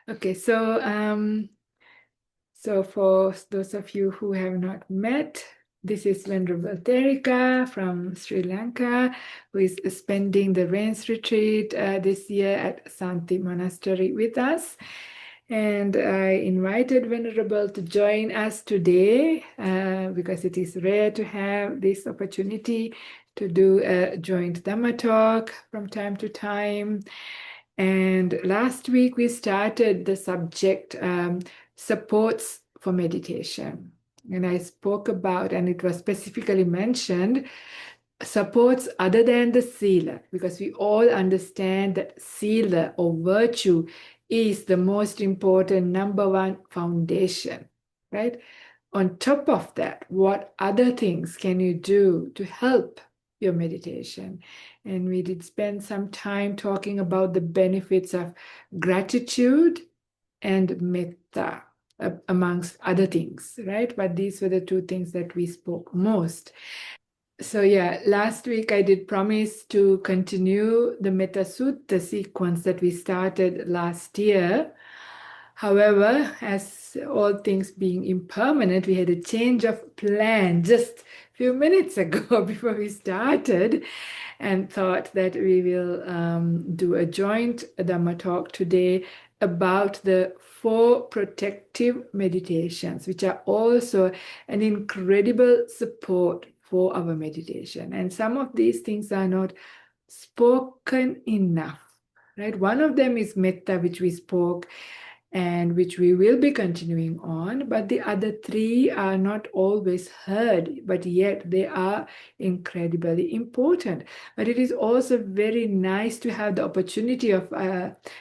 Okay, so for those of you who have not met, this is Venerable Therika from Sri Lanka, who is spending the Rains Retreat this year at Santi Monastery with us. And I invited Venerable to join us today because it is rare to have this opportunity to do a joint Dhamma talk from time to time. And last week we started the subject supports for meditation. And I spoke about, and it was specifically mentioned, supports other than the sila, because we all understand that sila or virtue is the most important number one foundation, right? On top of that, what other things can you do to help your meditation? And we did spend some time talking about the benefits of gratitude and metta, amongst other things, right? But these were the two things that we spoke most. So yeah, last week I did promise to continue the Metta Sutta sequence that we started last year. However, as all things being impermanent, we had a change of plan just a few minutes ago before we started, and thought that we will do a joint Dhamma talk today about the 4 protective meditations, which are also an incredible support for our meditation. And some of these things are not spoken enough, right? One of them is metta, which we spoke and which we will be continuing on, but the other 3 are not always heard, but yet they are incredibly important. But it is also very nice to have the opportunity of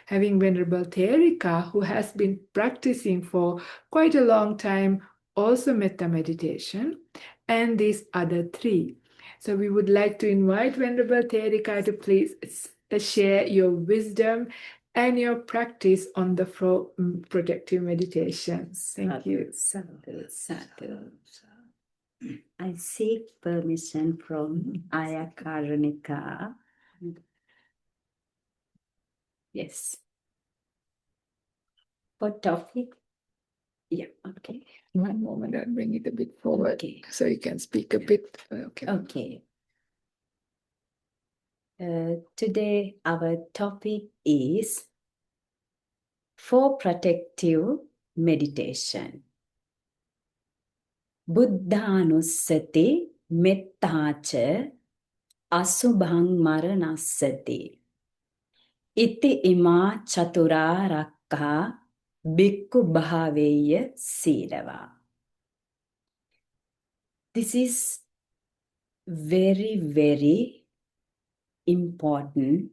having Venerable Therika, who has been practicing for quite a long time, also metta meditation, and these other 3. So we would like to invite Venerable Therika to please share your wisdom and your practice on the 4 protective meditations. Thank you. Sadhu, sadhu. I seek permission from Ayya Karunika. Yes. For topic? Yeah, okay. One moment, I'll bring it a bit forward Okay. so you can speak a bit. Okay. Okay. Today our topic is 4 protective meditation. Buddhanussati mettacha asubhang maranassati. Iti ima chatura rakka bhikkhu bhaveya silava. This is very, very important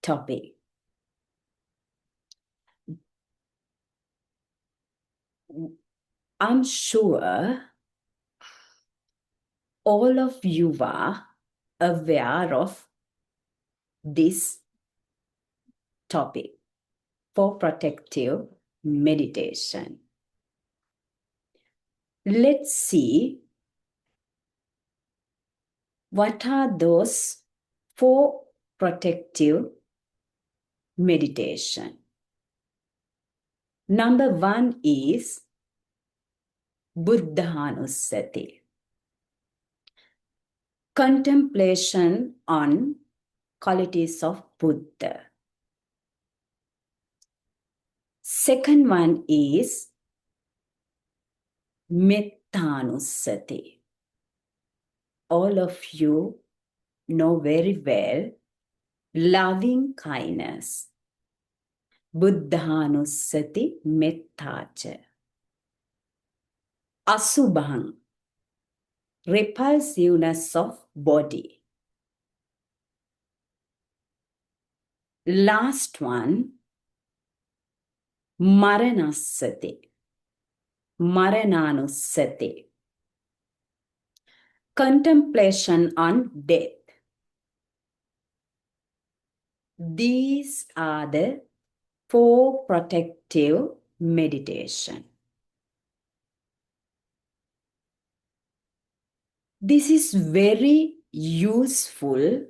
topic. I'm sure all of you are aware of this topic for protective meditation. Let's see what are those 4 protective meditation. Number 1 is Buddhanussati. Contemplation on qualities of Buddha. Second one is Mettanussati. All of you know very well loving kindness. Buddhanussati mettacha. Asubhang, repulsiveness of body. Last one, Maranassati. Marananussati. Contemplation on death. These are the 4 protective meditation. This is very useful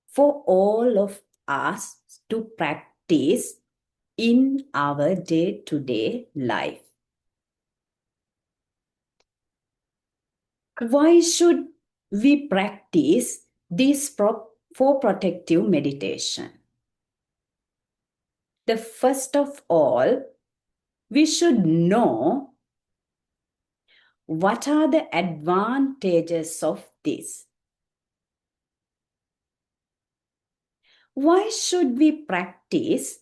for all of us to practice in our day-to-day life. Why should we practice these four protective meditation? The first of all, we should know what are the advantages of this. Why should we practice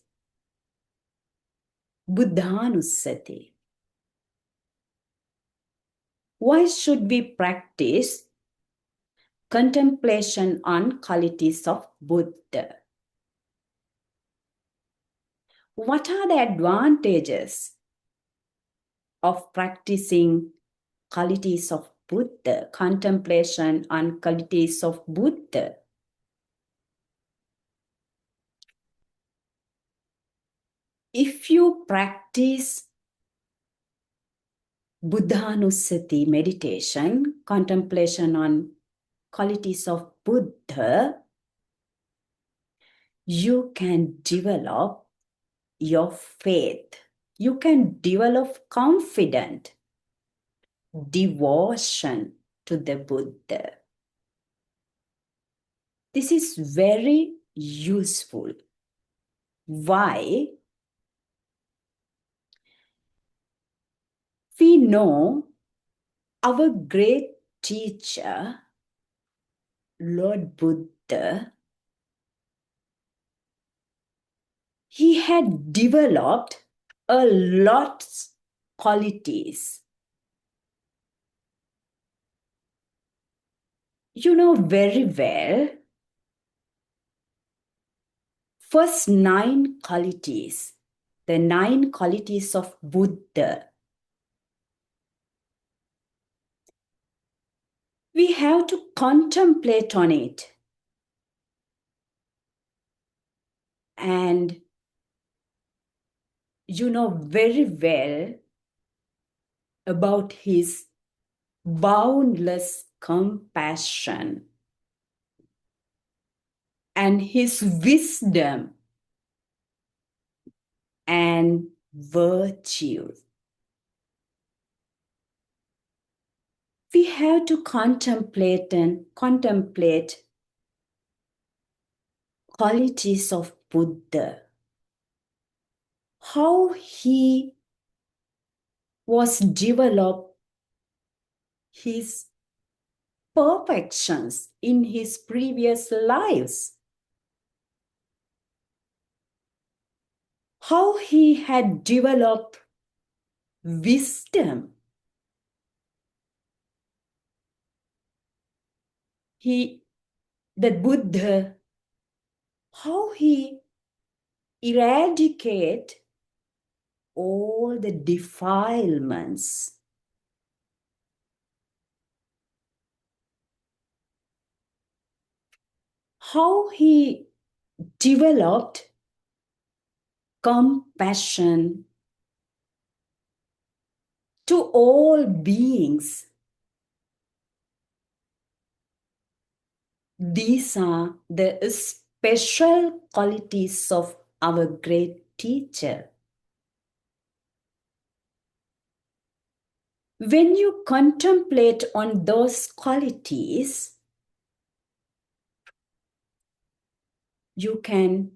Buddhanussati? Why should we practice contemplation on qualities of Buddha? What are the advantages of practicing qualities of Buddha, contemplation on qualities of Buddha? If you practice Buddhanussati meditation, contemplation on qualities of Buddha, you can develop your faith. You can develop confidence, devotion to the Buddha. This is very useful. Why? We know our great teacher, Lord Buddha, he had developed a lot qualities. You know very well, first 9 qualities, the 9 qualities of Buddha. We have to contemplate on it. And you know very well about his boundless compassion and his wisdom and virtue. We have to contemplate qualities of Buddha. How he was developed his perfections in his previous lives. How he had developed wisdom. The Buddha, how he eradicate all the defilements. How he developed compassion to all beings. These are the special qualities of our great teacher. When you contemplate on those qualities, you can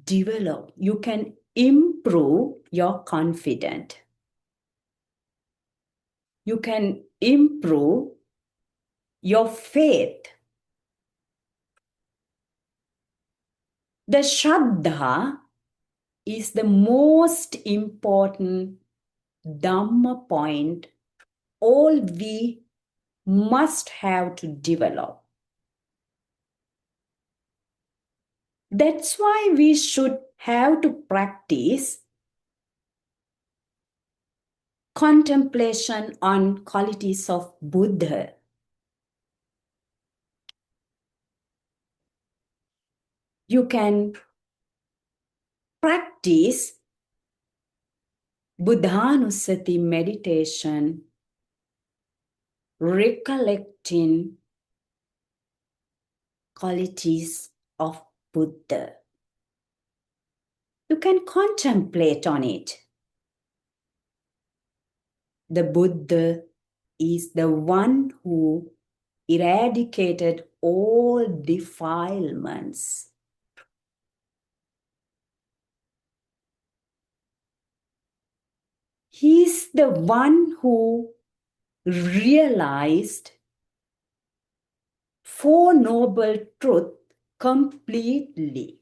develop, you can improve your confidence. You can improve your faith. The Shraddha is the most important Dhamma point all we must have to develop. That's why we should have to practice contemplation on qualities of Buddha. You can practice Buddhanussati meditation, recollecting qualities of Buddha. You can contemplate on it. The Buddha is the one who eradicated all defilements. He's the one who realized Four Noble Truths completely.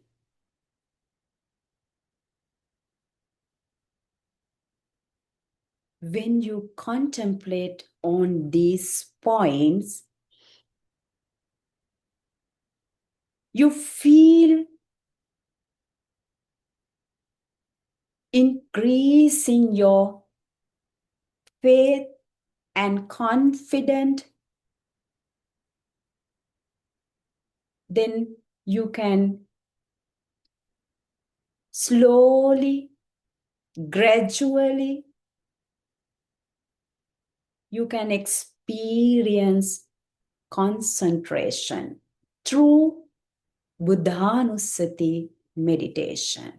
When you contemplate on these points, you feel increase in your faith and confident, then you can slowly, gradually, you can experience concentration through Buddhanusati meditation.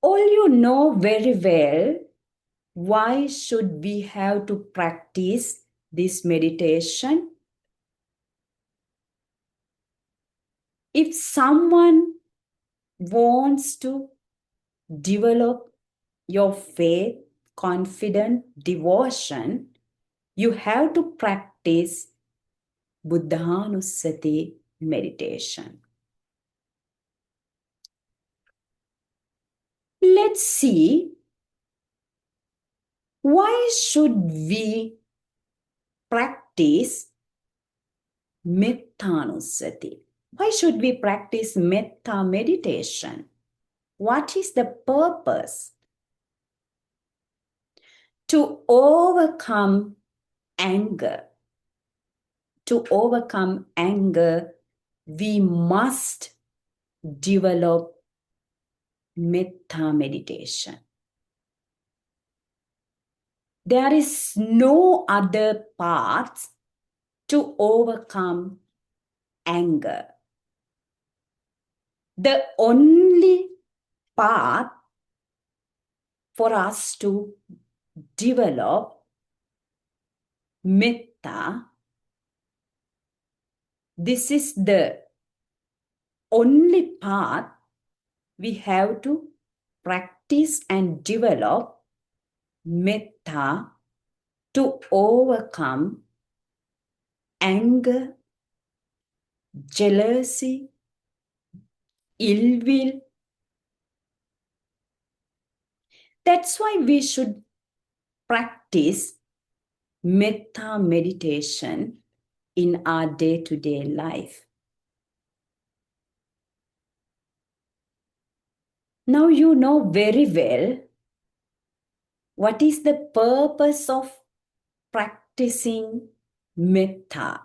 All you know very well, why should we have to practice this meditation? If someone wants to develop your faith, confident devotion, you have to practice Buddhanusati meditation. Let's see, why should we practice Mettanusati? Why should we practice metta meditation? What is the purpose? To overcome anger. To overcome anger, we must develop metta meditation. There is no other path to overcome anger. The only path for us to develop metta, this is the only path we have to practice and develop metta to overcome anger, jealousy, ill will. That's why we should practice metta meditation in our day-to-day life. Now you know very well what is the purpose of practicing metta.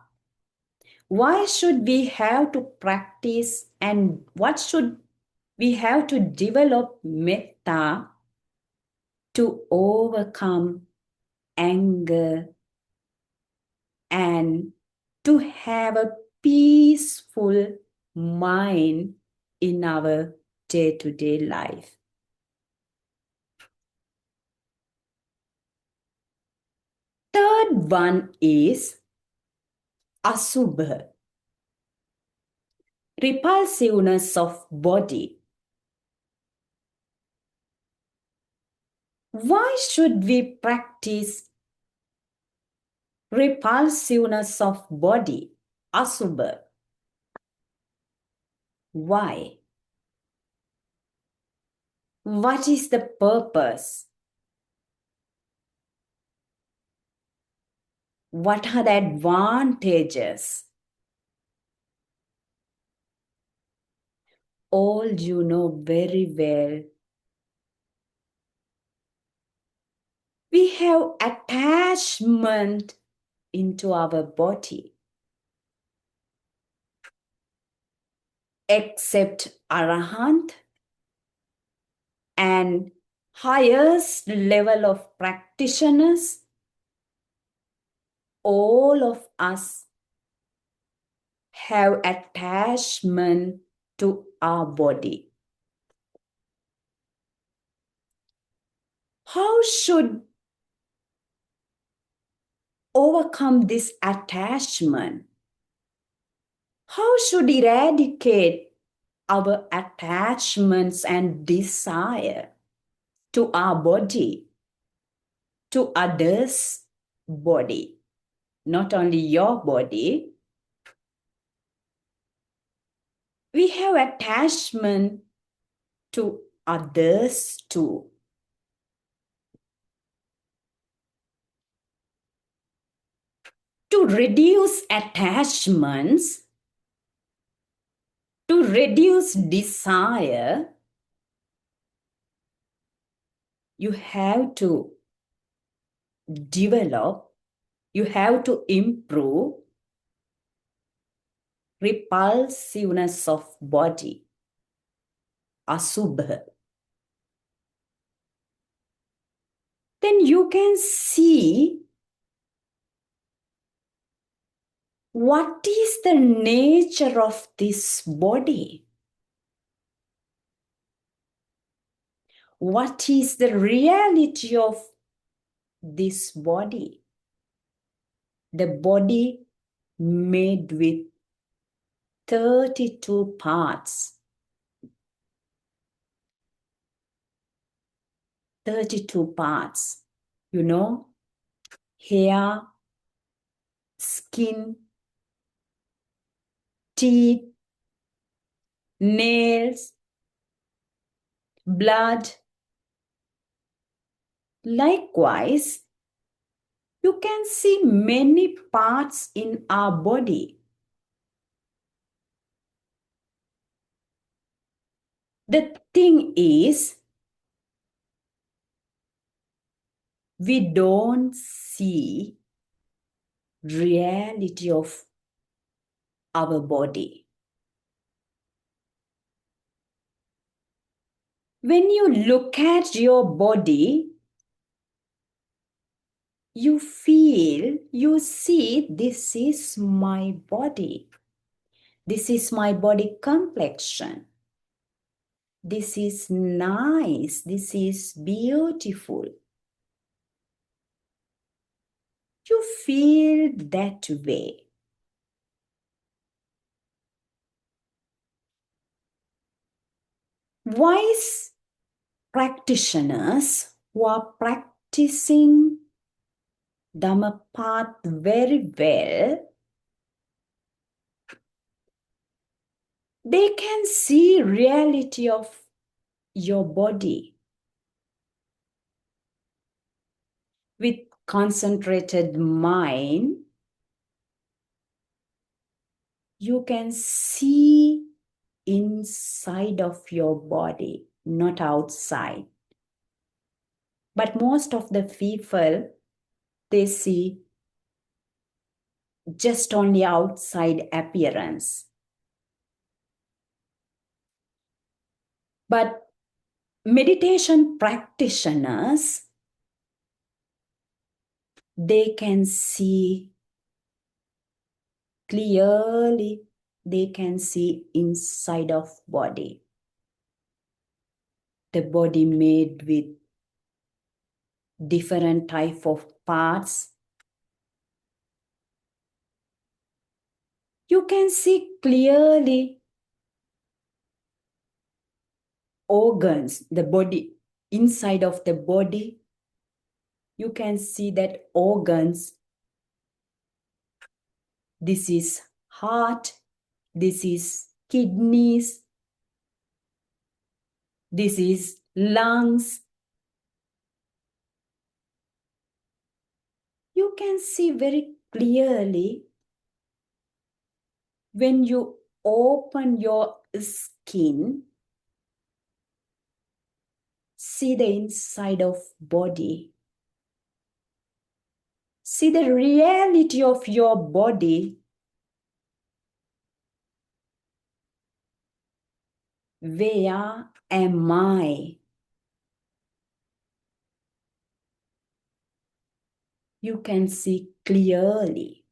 Why should we have to practice and what should we have to develop metta to overcome anger and to have a peaceful mind in our day-to-day life? Third one is asubha, repulsiveness of body. Why should we practice repulsiveness of body, asubha? Why? What is the purpose? What are the advantages? All you know very well. We have attachment into our body. Except Arahant and highest level of practitioners, all of us have attachment to our body. How should overcome this attachment? How should eradicate our attachments and desire to our body, to others' body, not only your body? We have attachment to others too. To reduce attachments, to reduce desire, you have to develop, you have to improve repulsiveness of body, asubha. Then you can see what is the nature of this body. What is the reality of this body? The body made with 32 parts. 32 parts. You know, hair, skin, teeth, nails, blood. Likewise, you can see many parts in our body. The thing is, we don't see reality of our body. When you look at your body, you feel, you see, this is my body. This is my body complexion. This is nice. This is beautiful. You feel that way. Wise practitioners who are practicing Dhammapat very well, they can see reality of your body with concentrated mind. You can see inside of your body, not outside. But most of the people, they see just only outside appearance. But meditation practitioners, they can see clearly, they can see inside of body. The body made with different type of parts. You can see clearly organs, the body, inside of the body. You can see that organs. This is heart, this is kidneys, this is lungs. You can see very clearly when you open your skin, see the inside of body. See the reality of your body. Where am I? You can see clearly.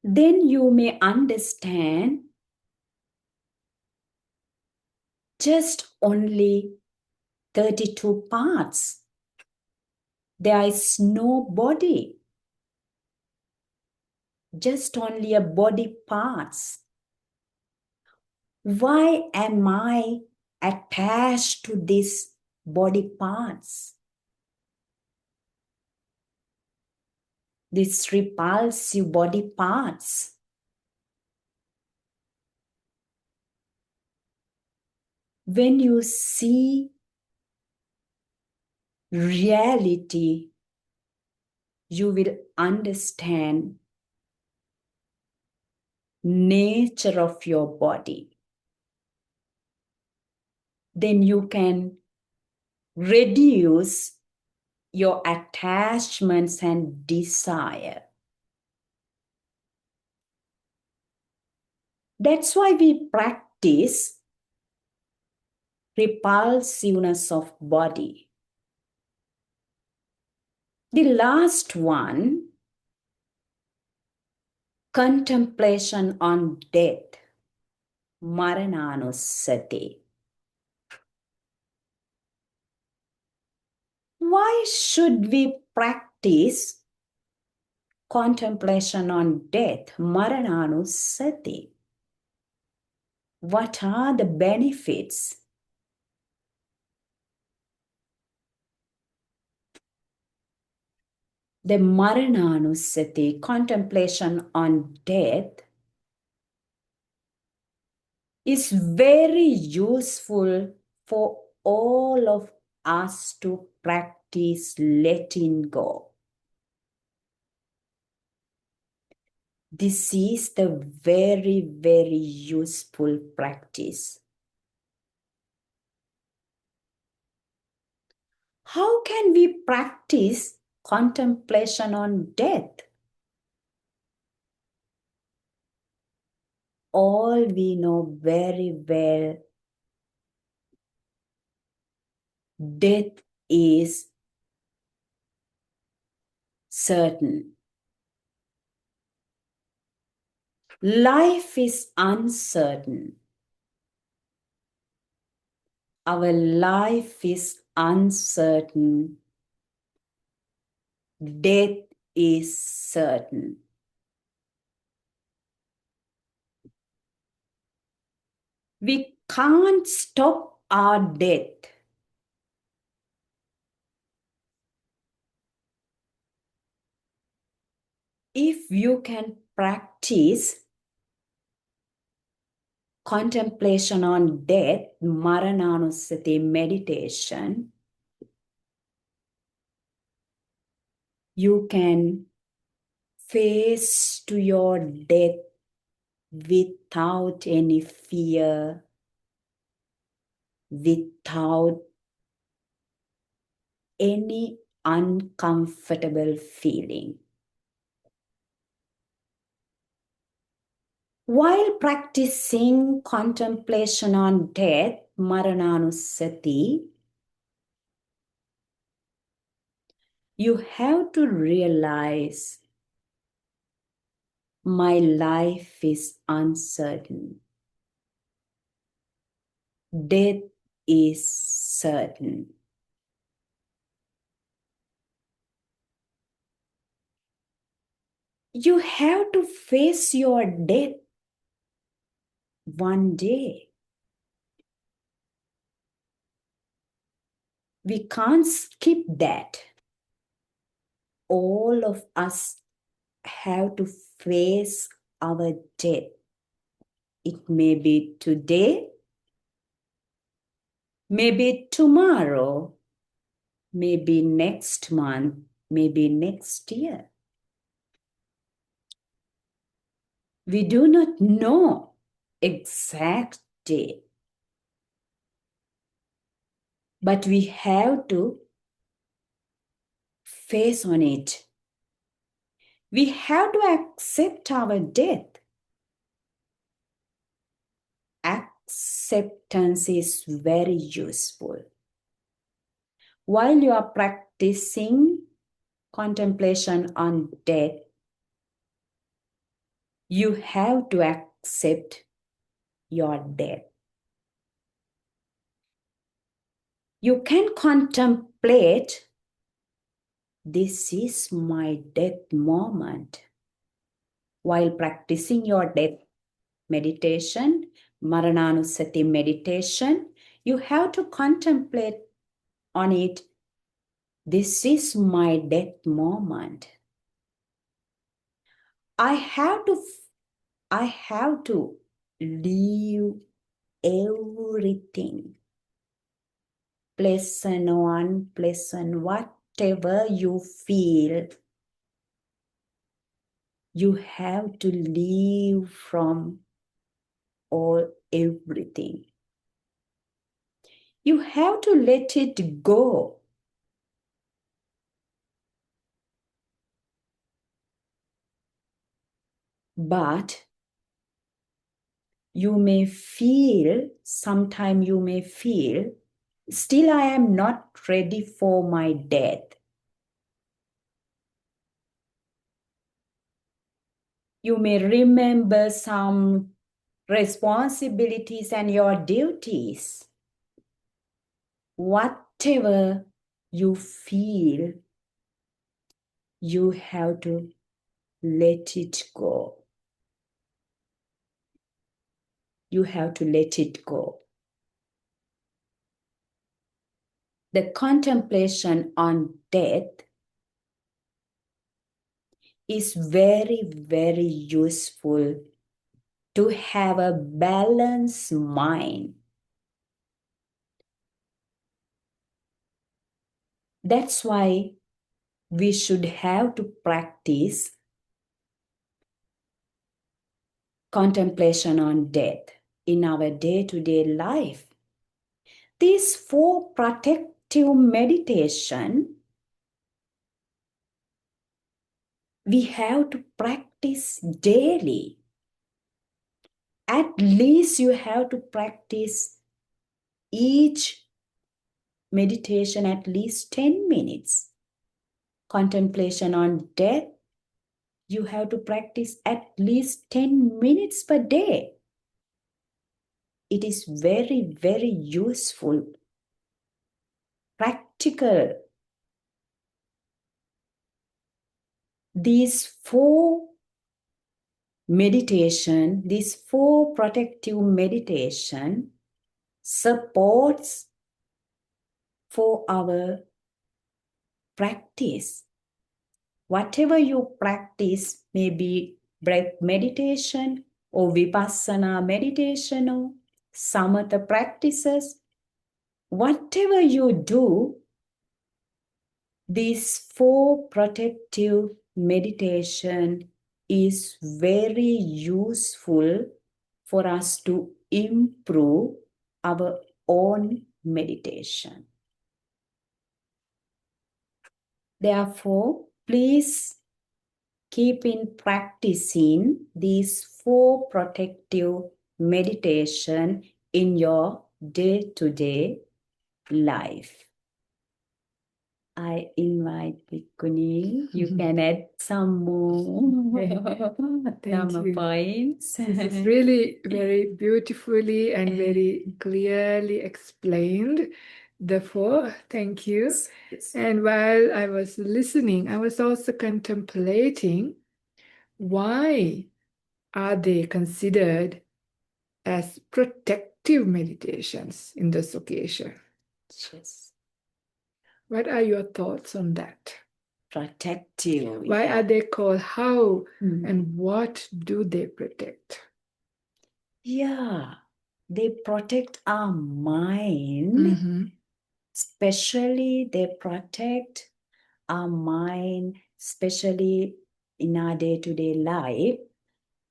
then you may understand just only 32 parts. There is no body, just only a body parts. Why am I attached to these body parts? These repulsive body parts. When you see reality, you will understand nature of your body. Then you can reduce your attachments and desire. That's why we practice repulsiveness of body. The last one, contemplation on death, Marananusati. Why should we practice contemplation on death, Marananusati? What are the benefits? The Marananusati, contemplation on death, is very useful for all of us to practice letting go. This is the very, very useful practice. How can we practice contemplation on death? All we know very well, death is certain. Life is uncertain. Our life is uncertain. Death is certain. We can't stop our death. If you can practice contemplation on death, Marananusati meditation, you can face to your death without any fear, without any uncomfortable feeling. While practicing contemplation on death, Marananusati, you have to realize my life is uncertain. Death is certain. You have to face your death one day. We can't skip that. All of us have to face our death. It may be today, maybe tomorrow, maybe next month, maybe next year. We do not know exact day, but we have to face on it. We have to accept our death. Acceptance is very useful. While you are practicing contemplation on death, You have to accept your death. You can contemplate, this is my death moment. While practicing your death meditation, Marananusati meditation, you have to contemplate on it, this is my death moment. I have to leave everything, pleasant or unpleasant, whatever you feel, you have to leave from everything. You have to let it go. But you may feel, sometime you may feel, still I am not ready for my death. You may remember some responsibilities and your duties. Whatever you feel, you have to let it go. You have to let it go. The contemplation on death is very, very useful to have a balanced mind. That's why we should have to practice contemplation on death in our day-to-day life. These 4 protective meditation, we have to practice daily. At least you have to practice each meditation at least 10 minutes. Contemplation on death, you have to practice at least 10 minutes per day. It is very, very useful, practical. These 4 meditation, these 4 protective meditation supports for our practice. Whatever you practice, maybe breath meditation or vipassana meditation or samatha practices, whatever you do, these 4 protective meditation is very useful for us to improve our own meditation. Therefore, please keep in practicing these 4 protective meditation in your day-to-day life. I invite Bhikkhuni. You can add some more Thank you. points. This is really very beautifully and very clearly explained. Therefore, thank you. And while I was listening, I was also contemplating why are they considered as protective meditations in this occasion? Yes. What are your thoughts on that? Protective. Why yeah. are they called? How and what do they protect? Yeah, they protect our mind. Mhm. Especially they protect our mind, especially in our day-to-day life.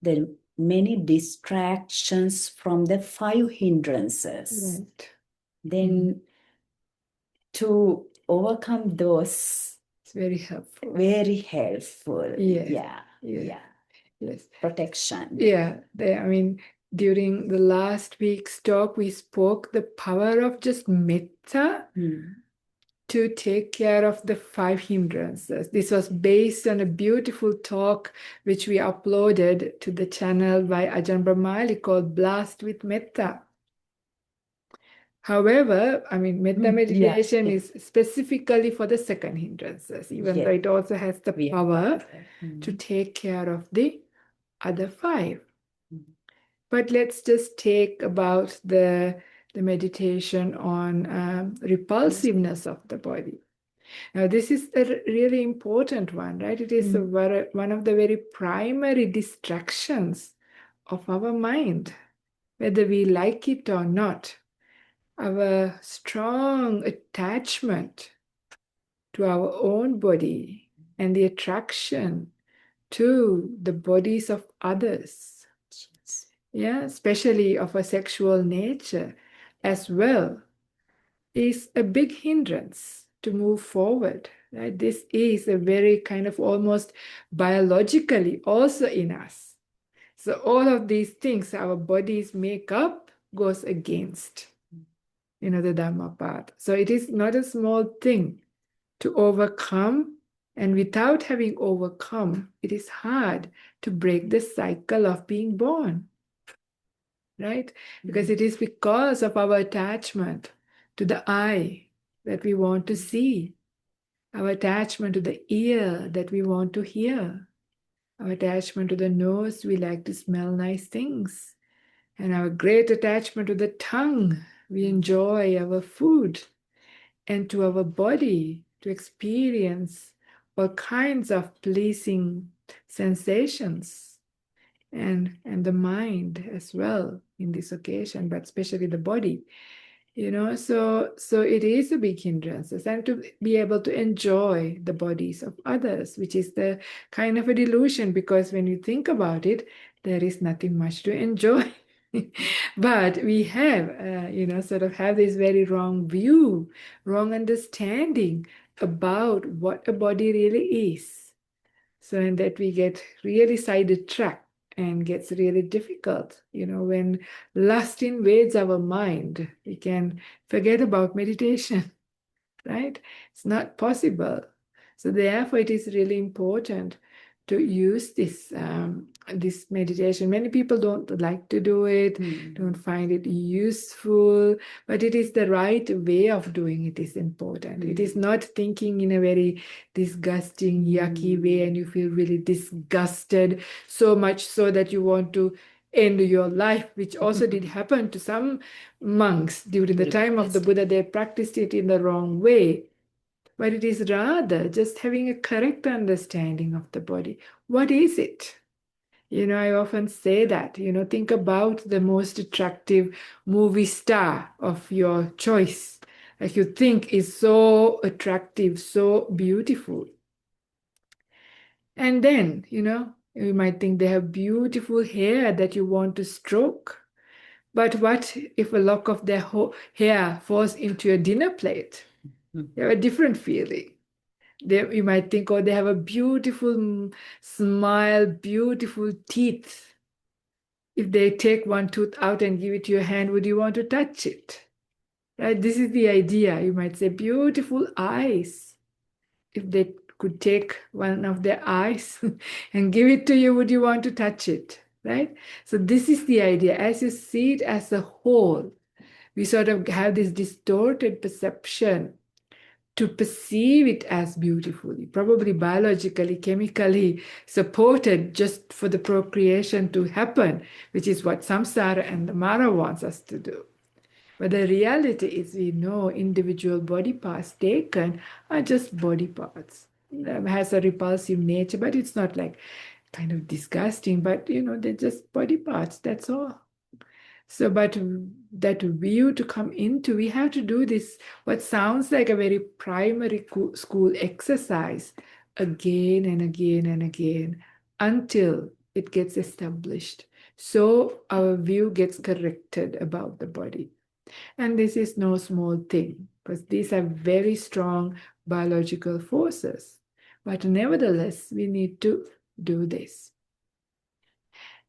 There are many distractions from the 5 hindrances. Right. Then to overcome those, It's very helpful. very helpful. Yes. Yeah. Yes. Protection. Yeah. During the last week's talk, we spoke the power of just metta to take care of the 5 hindrances. This was based on a beautiful talk which we uploaded to the channel by Ajahn Brahmali called Blast with Metta. However, I mean, metta meditation is specifically for the second hindrances, even though it also has the power to take care of the other 5. But let's just take about the meditation on repulsiveness of the body. Now, this is a really important one, right? It is one of the very primary distractions of our mind, whether we like it or not. Our strong attachment to our own body and the attraction to the bodies of others, especially of a sexual nature as well, is a big hindrance to move forward. Right? This is a very kind of almost biologically also in us. So all of these things our bodies make up goes against the Dhamma path. So it is not a small thing to overcome, and without having overcome, it is hard to break the cycle of being born, right? Because it is because of our attachment to the eye that we want to see, our attachment to the ear that we want to hear, our attachment to the nose, we like to smell nice things, and our great attachment to the tongue, we enjoy our food, and to our body, to experience all kinds of pleasing sensations, and the mind as well in this occasion, but especially the body. So it is a big hindrance, and to be able to enjoy the bodies of others, which is the kind of a delusion, because when you think about it, there is nothing much to enjoy. But we have, sort of have this very wrong view, wrong understanding about what a body really is. So in that we get really sidetracked and gets really difficult. When lust invades our mind, we can forget about meditation, right? It's not possible. So therefore, it is really important to use this meditation. Many people don't like to do it, don't find it useful, but it is the right way of doing it is important. It is not thinking in a very disgusting, yucky way, and you feel really disgusted, so much so that you want to end your life, which also did happen to some monks during the time of the Buddha. They practiced it in the wrong way. But it is rather just having a correct understanding of the body. What is it? I often say that, think about the most attractive movie star of your choice, like you think is so attractive, so beautiful. And then, you might think they have beautiful hair that you want to stroke. But what if a lock of their hair falls into your dinner plate? You have a different feeling. You might think, oh, they have a beautiful smile, beautiful teeth. If they take one tooth out and give it to your hand, would you want to touch it? Right? This is the idea. You might say, beautiful eyes. If they could take one of their eyes and give it to you, would you want to touch it? Right? So this is the idea. As you see it as a whole, we sort of have this distorted perception to perceive it as beautifully, probably biologically, chemically supported just for the procreation to happen, which is what samsara and the Mara wants us to do. But the reality is we know individual body parts taken are just body parts. It has a repulsive nature, but it's not like kind of disgusting, but they're just body parts, that's all. So, but that view to come into, we have to do this, what sounds like a very primary school exercise again and again and again until it gets established. So our view gets corrected about the body. And this is no small thing, because these are very strong biological forces. But nevertheless, we need to do this.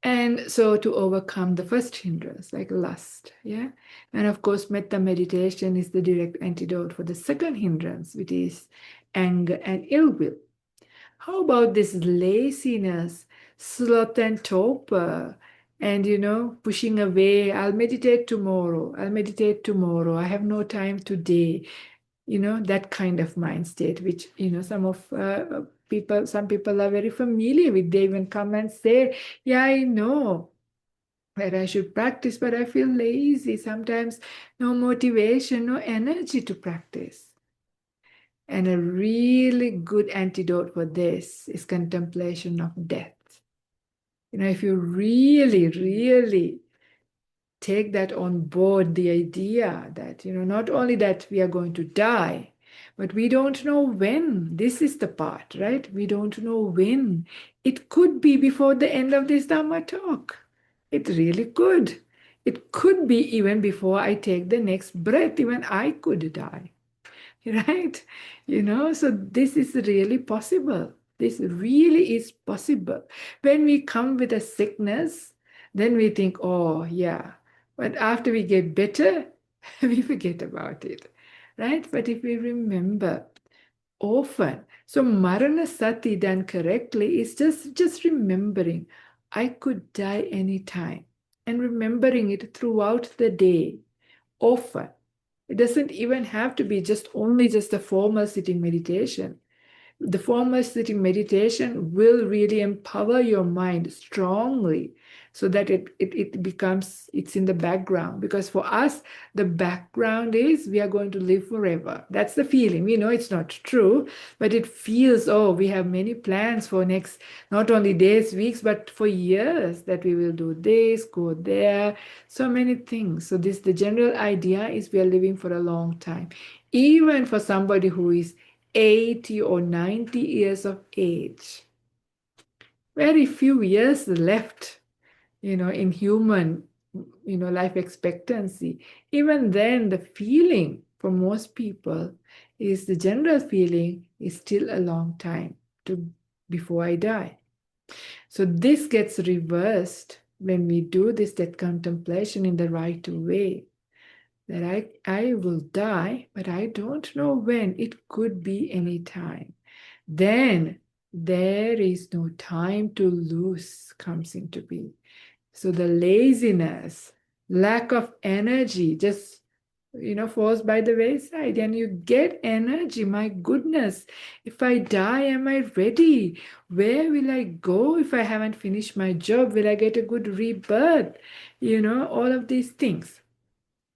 And so to overcome the first hindrance, like lust, yeah. And of course, metta meditation is the direct antidote for the second hindrance, which is anger and ill will. How about this laziness, sloth and torpor, and pushing away? I'll meditate tomorrow. I'll meditate tomorrow. I have no time today. That kind of mind state, which some people are very familiar with. They even come and say, "Yeah, I know that I should practice, but I feel lazy. Sometimes no motivation, no energy to practice." And a really good antidote for this is contemplation of death. If you really, really take that on board, the idea that, not only that we are going to die, but we don't know when. This is the part, right? We don't know when. It could be before the end of this Dhamma talk. It really could. It could be even before I take the next breath, even I could die. Right? So this is really possible. This really is possible. When we come with a sickness, then we think, oh, yeah. But after we get better, we forget about it. Right? But if we remember often, so Marana Sati done correctly is just remembering I could die anytime and remembering it throughout the day often. It doesn't even have to be just a formal sitting meditation. The formal sitting meditation will really empower your mind strongly so that it's in the background. Because for us, the background is we are going to live forever. That's the feeling. We know it's not true, but it feels, oh, we have many plans for next, not only days, weeks, but for years that we will do this, go there, so many things. So the general idea is we are living for a long time. Even for somebody who is 80 or 90 years of age. Very few years left, in human, life expectancy. Even then, the feeling for most people is the general feeling is still a long time to before I die. So this gets reversed when we do this death contemplation in the right way. That I will die, but I don't know when. It could be any time. Then there is no time to lose comes into being. So the laziness, lack of energy just falls by the wayside and you get energy. My goodness, if I die, am I ready? Where will I go if I haven't finished my job? Will I get a good rebirth? All of these things.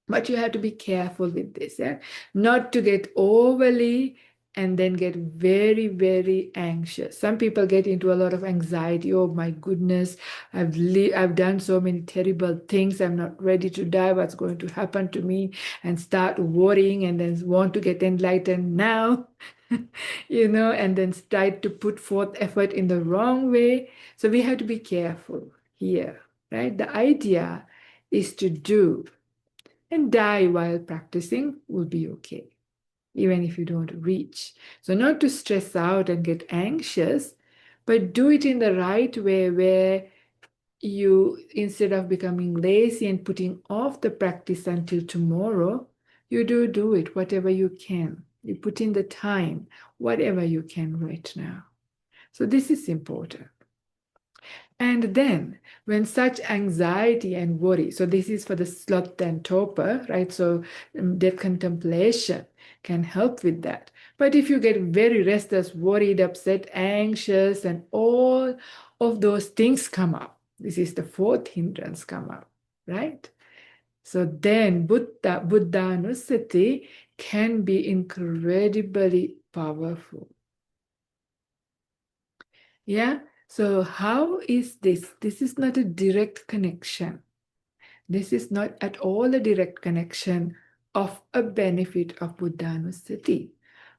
But you have to be careful with this, yeah? Not to get overly and then get very, very anxious. Some people get into a lot of anxiety. Oh my goodness, I've done so many terrible things. I'm not ready to die. What's going to happen to me? And start worrying and then want to get enlightened now, and then start to put forth effort in the wrong way. So we have to be careful here, right? The idea is to do and die while practicing will be okay, even if you don't reach. So, not to stress out and get anxious, but do it in the right way where you, instead of becoming lazy and putting off the practice until tomorrow, you do it whatever you can. You put in the time, whatever you can right now. So, this is important. And then, when such anxiety and worry, so this is for the sloth and torpor, right? So, death contemplation can help with that. But if you get very restless, worried, upset, anxious, and all of those things come up, this is the fourth hindrance come up, right? So then Buddhanusati can be incredibly powerful. Yeah. So how is this? This is not a direct connection. This is not at all a direct connection of a benefit of Buddhanusati.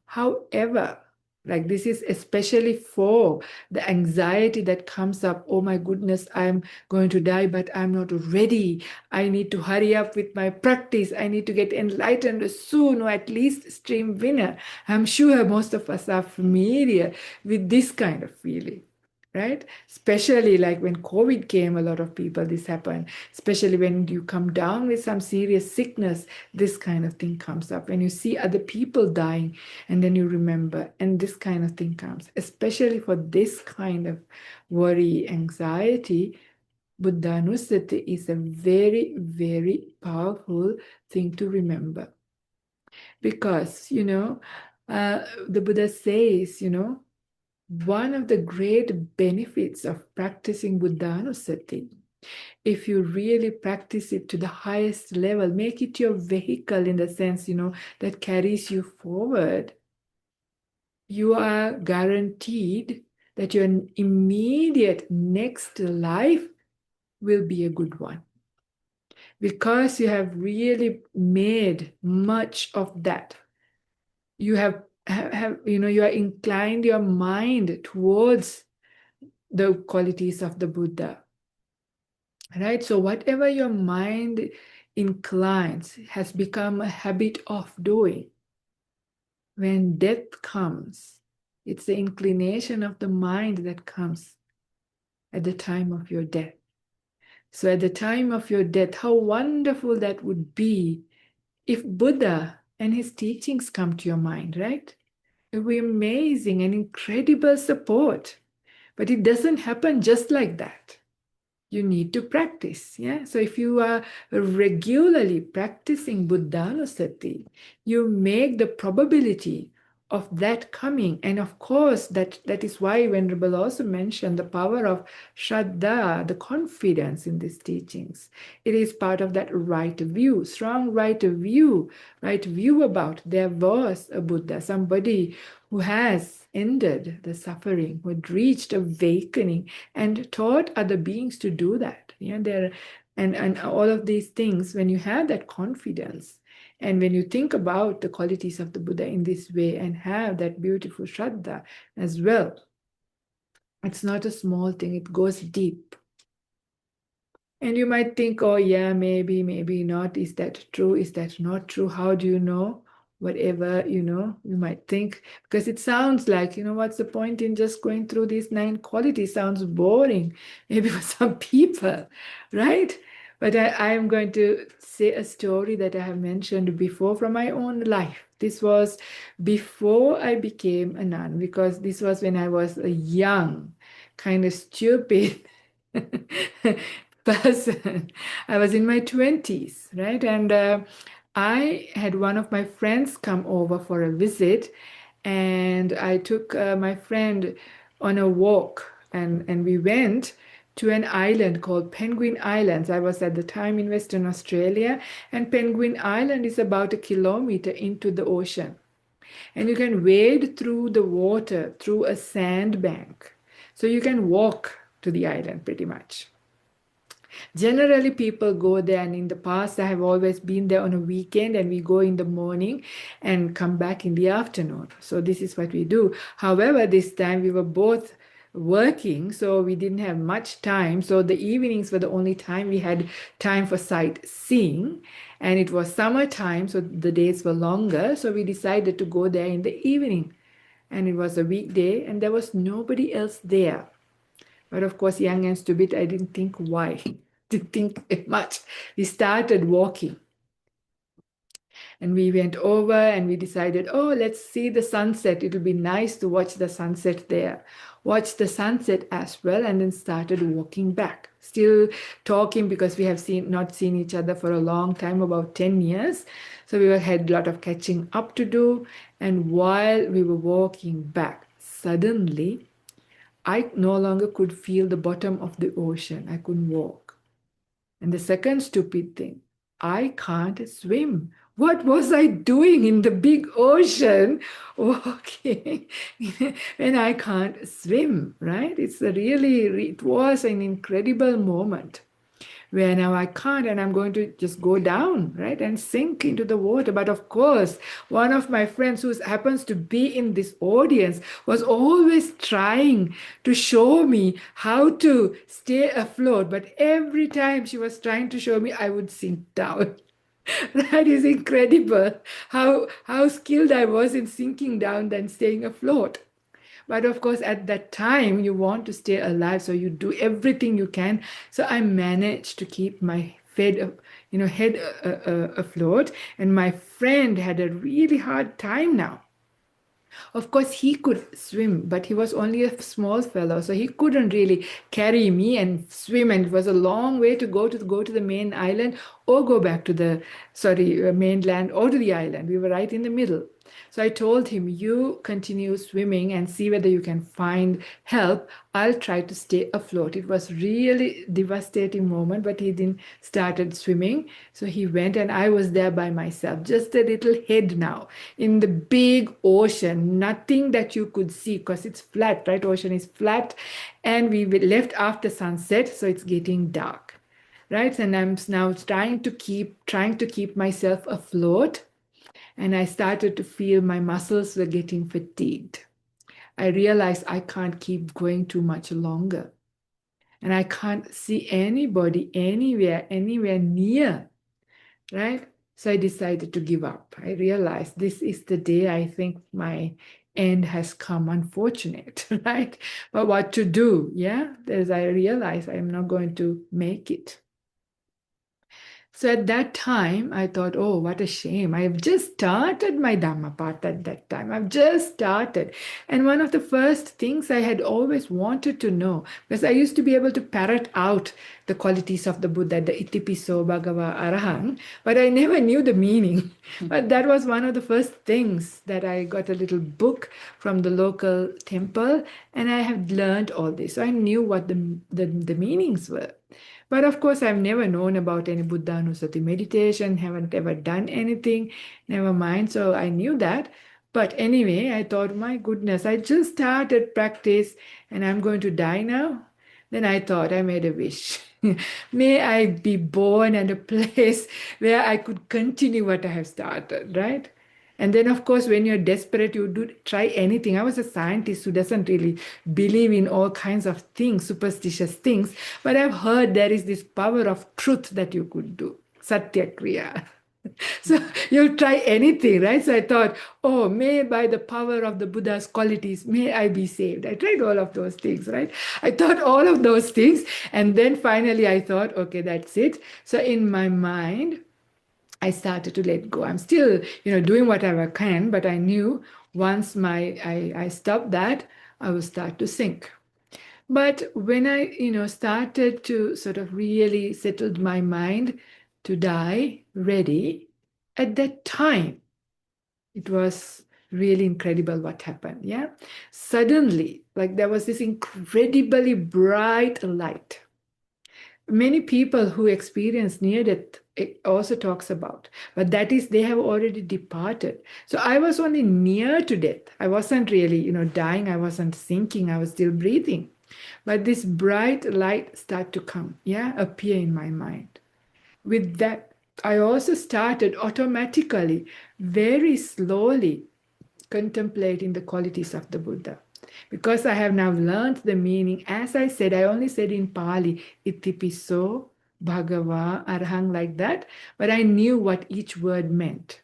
However, like this is especially for the anxiety that comes up. Oh my goodness, I'm going to die, but I'm not ready. I need to hurry up with my practice. I need to get enlightened soon, or at least stream winner. I'm sure most of us are familiar with this kind of feeling. right? Especially like when COVID came, a lot of people, this happened. Especially when you come down with some serious sickness, this kind of thing comes up. When you see other people dying, and then you remember, and this kind of thing comes. Especially for this kind of worry, anxiety, Buddhanusati is a very, very powerful thing to remember. Because, the Buddha says, one of the great benefits of practicing Buddhanusati, if you really practice it to the highest level, make it your vehicle in the sense, that carries you forward, you are guaranteed that your immediate next life will be a good one. Because you have really made much of that. You you are inclined your mind towards the qualities of the Buddha, right? So whatever your mind inclines has become a habit of doing. When death comes, it's the inclination of the mind that comes at the time of your death. So at the time of your death, how wonderful that would be if Buddha and his teachings come to your mind, right? It would be amazing and incredible support. But it doesn't happen just like that. You need to practice. Yeah. So if you are regularly practicing Buddhanusati, you make the probability of that coming. And of course, that is why Venerable also mentioned the power of Shraddha, the confidence in these teachings. It is part of that right view, strong right view about there was a Buddha, somebody who has ended the suffering, who had reached awakening and taught other beings to do that. Yeah, and all of these things, when you have that confidence, and when you think about the qualities of the Buddha in this way and have that beautiful Shraddha as well, it's not a small thing, it goes deep. And you might think, oh, yeah, maybe not. Is that true? Is that not true? How do you know? Whatever, you might think, because it sounds like, what's the point in just going through these 9 qualities? Sounds boring, maybe for some people, right? But I am going to say a story that I have mentioned before from my own life. This was before I became a nun, because this was when I was a young, kind of stupid person. I was in my 20s, right? And I had one of my friends come over for a visit, and I took my friend on a walk, and we went to an island called Penguin Islands. I was at the time in Western Australia, and Penguin Island is about a kilometer into the ocean. And you can wade through the water through a sandbank. So you can walk to the island pretty much. Generally, people go there, and in the past, I have always been there on a weekend, and we go in the morning and come back in the afternoon. So, this is what we do. However, this time we were both working, so we didn't have much time. So, the evenings were the only time we had time for sightseeing, and it was summertime, so the days were longer. So, we decided to go there in the evening, and it was a weekday, and there was nobody else there. But of course, young and stupid, I didn't think why. Didn't think much. We started walking, and we went over and we decided, oh, let's see the sunset. It'll be nice to watch the sunset there. Watch the sunset as well, and then started walking back. Still talking because we have not seen each other for a long time, about 10 years. So we had a lot of catching up to do. And while we were walking back, suddenly I no longer could feel the bottom of the ocean. I couldn't walk. And the second stupid thing, I can't swim. What was I doing in the big ocean walking when I can't swim, right? It was an incredible moment where now I can't, and I'm going to just go down, right, and sink into the water. But of course, one of my friends who happens to be in this audience was always trying to show me how to stay afloat. But every time she was trying to show me, I would sink down. That is incredible how skilled I was in sinking down than staying afloat. But of course, at that time, you want to stay alive, so you do everything you can. So I managed to keep my head afloat, and my friend had a really hard time now. Of course, he could swim, but he was only a small fellow, so he couldn't really carry me and swim. And it was a long way to go to the main island or go back to the mainland or to the island. We were right in the middle. So I told him, "You continue swimming and see whether you can find help. I'll try to stay afloat." It was really devastating moment, but he didn't started swimming. So he went and I was there by myself, just a little head now in the big ocean, nothing that you could see because it's flat, right? Ocean is flat. And we left after sunset, so it's getting dark, right? And I'm now trying to keep myself afloat. And I started to feel my muscles were getting fatigued. I realized I can't keep going too much longer. And I can't see anybody anywhere near, right? So I decided to give up. I realized this is the day I think my end has come, unfortunate, right? But what to do? Yeah, as I realized I am not going to make it. So at that time, I thought, oh, what a shame. I've just started my Dhamma path at that time. I've just started. And one of the first things I had always wanted to know, because I used to be able to parrot out the qualities of the Buddha, the Itipiso Bhagava Arahant, but I never knew the meaning. But that was one of the first things that I got a little book from the local temple, and I had learned all this. So I knew what the meanings were. But of course, I've never known about any Buddha Anusati meditation, haven't ever done anything, never mind. So I knew that. But anyway, I thought, my goodness, I just started practice and I'm going to die now. Then I thought, I made a wish. May I be born in a place where I could continue what I have started, right? And then, of course, when you're desperate, you do try anything. I was a scientist who doesn't really believe in all kinds of things, superstitious things. But I've heard there is this power of truth that you could do, satyakriya. So you'll try anything, right? So I thought, oh, may by the power of the Buddha's qualities, may I be saved. I tried all of those things, right? I thought all of those things. And then finally I thought, okay, that's it. So in my mind, I started to let go. I'm still, doing whatever I can, but I knew once I stopped that, I will start to sink. But when I, started to sort of really settled my mind to die ready, at that time, it was really incredible what happened. Yeah. Suddenly, like there was this incredibly bright light. Many people who experience near death it also talks about, but that is they have already departed. So I was only near to death. I wasn't really, dying. I wasn't sinking. I was still breathing. But this bright light start to come, yeah, appear in my mind. With that, I also started automatically, very slowly, contemplating the qualities of the Buddha. Because I have now learned the meaning, as I said, I only said in Pali, Itipiso, Bhagava, Arhang, like that, but I knew what each word meant,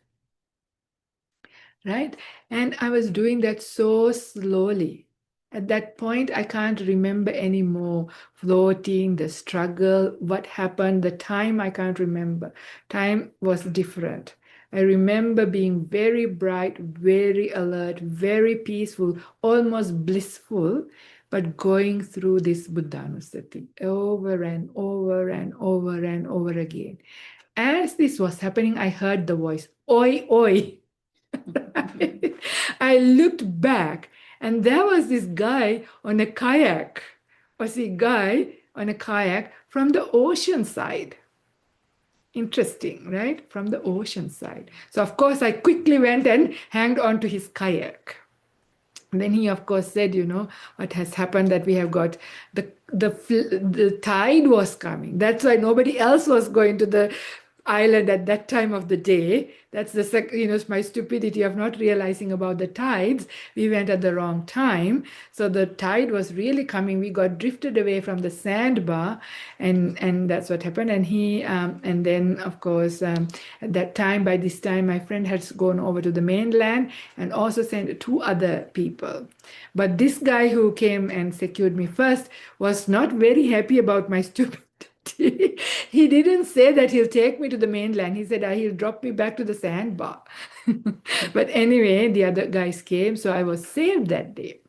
right? And I was doing that so slowly. At that point, I can't remember anymore floating, the struggle, what happened, the time I can't remember. Time was different. I remember being very bright, very alert, very peaceful, almost blissful, but going through this Buddhanusati over and over and over and over again. As this was happening, I heard the voice, "Oi, oi." I looked back and there was this guy on a kayak, from the ocean side. Interesting, right? From the ocean side. So of course I quickly went and hanged on to his kayak. And then he of course said, what has happened, that we have got the tide was coming. That's why nobody else was going to the island at that time of the day. That's my stupidity of not realizing about the tides. We went at the wrong time. So the tide was really coming. We got drifted away from the sandbar, and that's what happened. And then, of course, at that time, by this time, my friend had gone over to the mainland and also sent two other people. But this guy who came and secured me first was not very happy about my stupidity. He didn't say that he'll take me to the mainland. He said he'll drop me back to the sandbar. But anyway, the other guys came, so I was saved that day.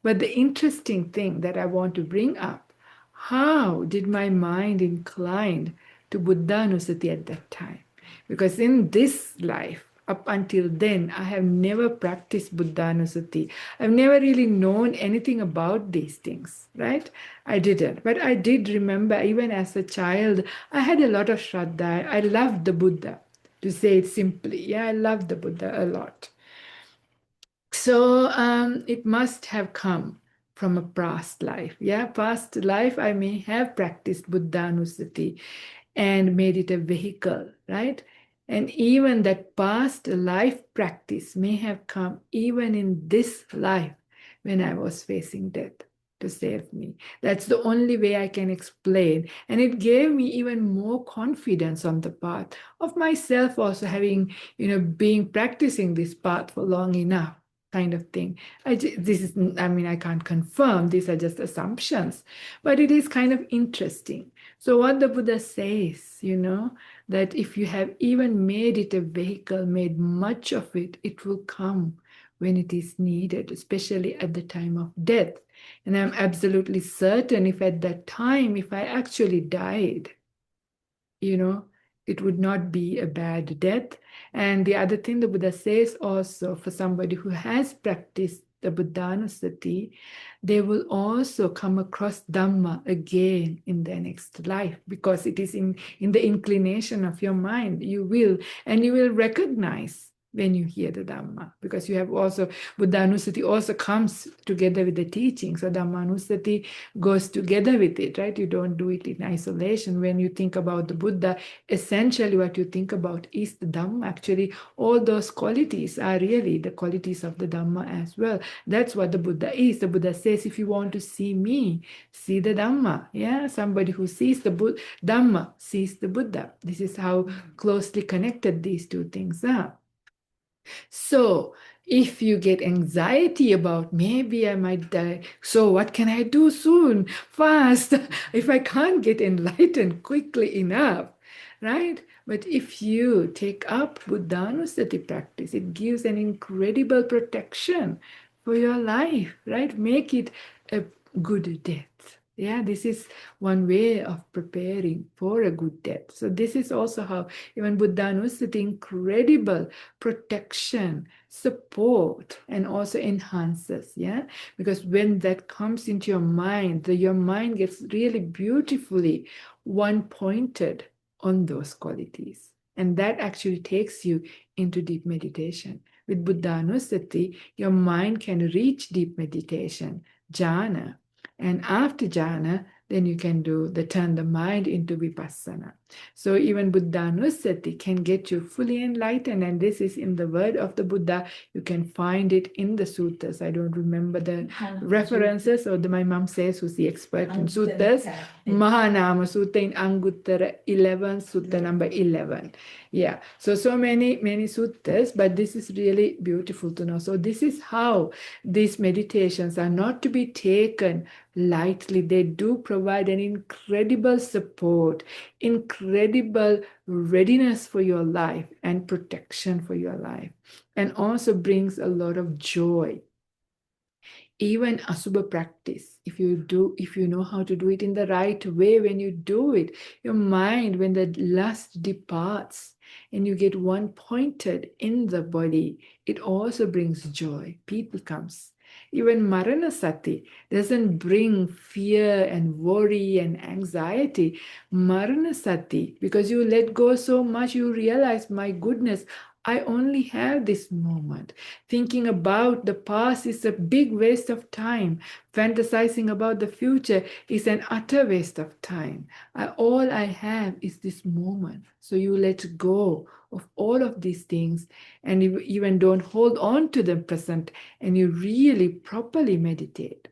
But the interesting thing that I want to bring up, how did my mind incline to Buddhanusati at that time? Because in this life, up until then, I have never practiced Buddhanusati. I've never really known anything about these things, right? I didn't. But I did remember, even as a child, I had a lot of Shraddha. I loved the Buddha, to say it simply. Yeah, I loved the Buddha a lot. So it must have come from a past life. Yeah, past life, I may have practiced Buddhanusati and made it a vehicle, right? And even that past life practice may have come even in this life when I was facing death to save me. That's the only way I can explain. And it gave me even more confidence on the path of myself also having, being practicing this path for long enough. Kind of thing. I can't confirm, these are just assumptions, but it is kind of interesting. So, what the Buddha says, that if you have even made it a vehicle, made much of it, it will come when it is needed, especially at the time of death. And I'm absolutely certain if at that time, if I actually died, it would not be a bad death. And the other thing the Buddha says also, for somebody who has practiced the Buddhanusati, they will also come across Dhamma again in their next life, because it is in the inclination of your mind. You will recognize when you hear the Dhamma, because you have also, Buddhanusati also comes together with the teaching. So Dhammanusati goes together with it, right? You don't do it in isolation. When you think about the Buddha, essentially what you think about is the Dhamma. Actually, all those qualities are really the qualities of the Dhamma as well. That's what the Buddha is. The Buddha says, if you want to see me, see the Dhamma. Yeah, somebody who sees the Dhamma sees the Buddha. This is how closely connected these two things are. So, if you get anxiety about maybe I might die, so what can I do soon, fast, if I can't get enlightened quickly enough, right? But if you take up Buddhanusati practice, it gives an incredible protection for your life, right? Make it a good death. Yeah, this is one way of preparing for a good death. So this is also how even Buddhanusati, incredible protection, support, and also enhances. Yeah, because when that comes into your mind, your mind gets really beautifully one pointed on those qualities, and that actually takes you into deep meditation. With Buddhanusati, your mind can reach deep meditation, jhana, and after jhana, then you can turn the mind into vipassana. So even Buddhanusati can get you fully enlightened, and this is in the word of the Buddha. You can find it in the suttas. I don't remember the references, or my mom says, who's the expert in suttas, Mahanama Sutta in Anguttara 11, Sutta number 11. Yeah, so many suttas, but this is really beautiful to know. So this is how these meditations are not to be taken lightly. They do provide an incredible support, incredible readiness for your life and protection for your life, and also brings a lot of joy. Even asubha practice, if you know how to do it in the right way, when you do it, your mind, when the lust departs and you get one pointed in the body, it also brings joy. Peace comes. Even Maranasati doesn't bring fear and worry and anxiety. Maranasati, because you let go so much, you realize, my goodness, I only have this moment. Thinking about the past is a big waste of time. Fantasizing about the future is an utter waste of time. All I have is this moment. So you let go of all of these things and you even don't hold on to the present and you really properly meditate.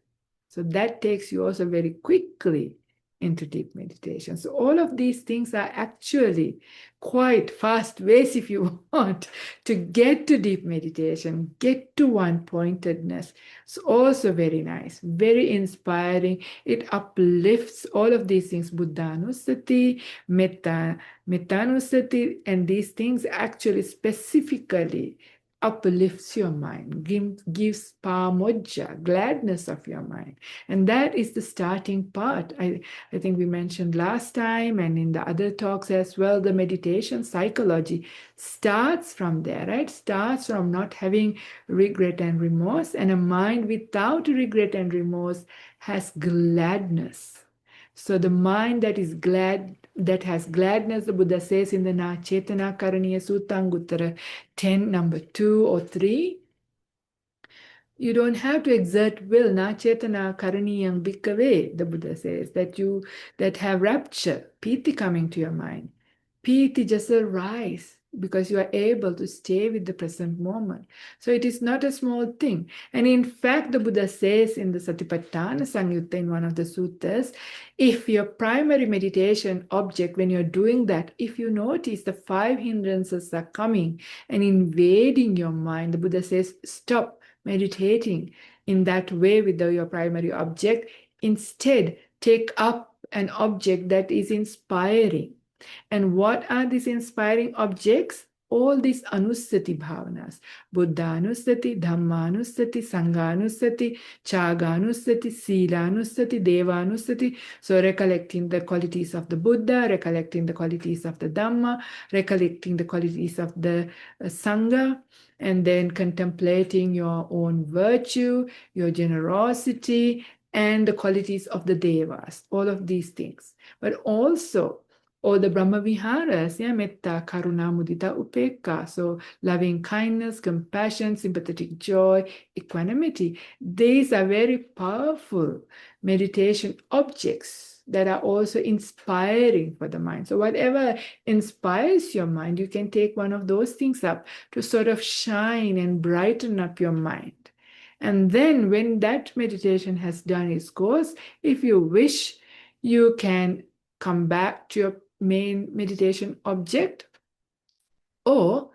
So that takes you also very quickly into deep meditation. So all of these things are actually quite fast ways, if you want, to get to deep meditation, get to one pointedness. It's also very nice, very inspiring. It uplifts all of these things, Buddhanusati, Mettanusati, and these things actually specifically uplifts your mind, gives pamojja, gladness of your mind. And that is the starting part. I think we mentioned last time and in the other talks as well, the meditation psychology starts from there, right? Starts from not having regret and remorse, and a mind without regret and remorse has gladness. So the mind that is glad, that has gladness, the Buddha says in the Na Chetana Karaniya Sutta 10, number 2 or 3, you don't have to exert will. Na chetana karaniyam bhikkhave, the Buddha says, that have rapture, piti coming to your mind. Piti just arise because you are able to stay with the present moment. So it is not a small thing. And in fact, the Buddha says in the Satipatthana Samyutta in one of the suttas, if your primary meditation object, when you're doing that, if you notice the 5 hindrances are coming and invading your mind, the Buddha says, stop meditating in that way with your primary object. Instead, take up an object that is inspiring. And what are these inspiring objects? All these anusati bhavanas. Buddhanusati, Dhammanusati, Sanghanusati, Chaganusati, Silanusati, Devanusati. So recollecting the qualities of the Buddha, recollecting the qualities of the Dhamma, recollecting the qualities of the Sangha, and then contemplating your own virtue, your generosity, and the qualities of the Devas, all of these things. But also, or the Brahma Viharas, yeah, Metta, Karuna, Mudita, Upekkha. So loving kindness, compassion, sympathetic joy, equanimity. These are very powerful meditation objects that are also inspiring for the mind. So whatever inspires your mind, you can take one of those things up to sort of shine and brighten up your mind. And then when that meditation has done its course, if you wish, you can come back to your main meditation object. Or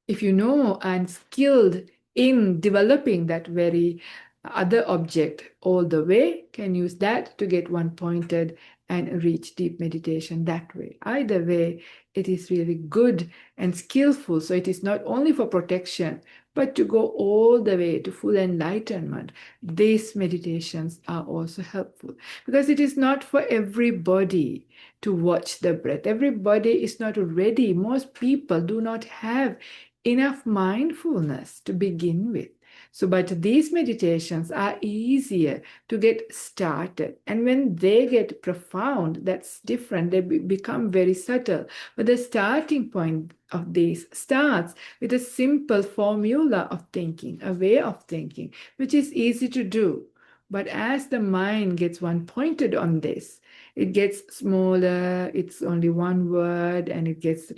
if you know and skilled in developing that very other object all the way, can use that to get one pointed and reach deep meditation that way. Either way, it is really good and skillful. So it is not only for protection, but to go all the way to full enlightenment. These meditations are also helpful because it is not for everybody to watch the breath. Everybody is not ready. Most people do not have enough mindfulness to begin with. So, but these meditations are easier to get started. And when they get profound, that's different. They become very subtle. But the starting point of these starts with a simple formula of thinking, a way of thinking, which is easy to do. But as the mind gets one pointed on this, it gets smaller, it's only one word, and it gets,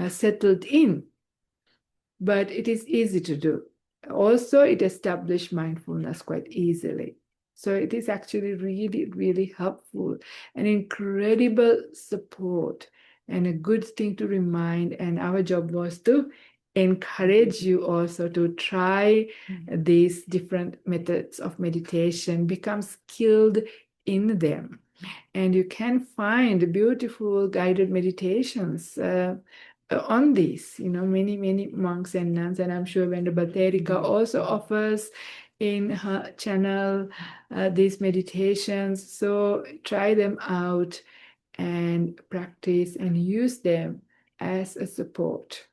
settled in. But it is easy to do. Also, it establishes mindfulness quite easily. So it is actually really, really helpful, an incredible support, and a good thing to remind. And our job was to encourage you also to try these different methods of meditation, become skilled in them. And you can find beautiful guided meditations on these, many, many monks and nuns. And I'm sure Venerable Therika also offers in her channel these meditations. So try them out and practice and use them as a support.